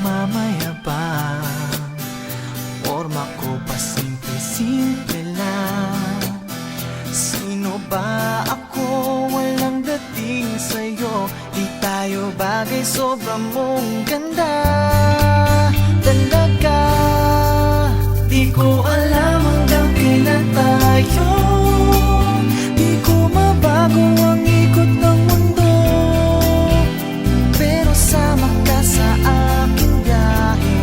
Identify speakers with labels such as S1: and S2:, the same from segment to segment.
S1: nagmamayabang. Forma ko pa simple-simple lang. Sino ba ako? Walang dating sa'yo. Di tayo bagay, sobrang mong ganda. Talaga, di ko alam hanggang kailan tayo. Di ko mabago ang ikot ng mundo, pero sama ka sa aking biyahe.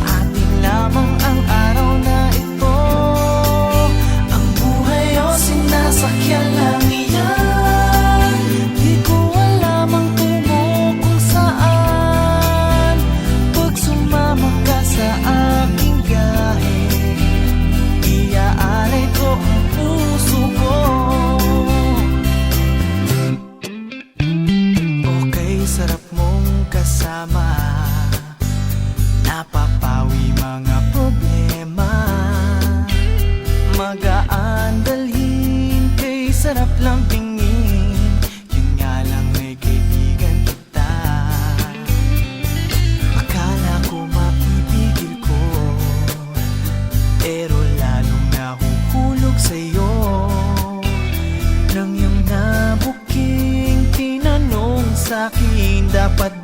S1: Atin lamang ang araw na ito. Ang buhay o sinasakyan lang iyan. Di ko alam ang tungo kung saan. Pag sumama ka sa aking biyahe, iaalay ko ang puso ko. Okay, sarap mong kasama. Napapawi mga problema. Magaan dalhin, kay sarap lang tingin. Yun nga lang, may kaibigan kita. Akala ko mapipigil ko, pero lalong nahuhulog sa'yo. Nang iyong nabuking tinanong sa'kin, dapat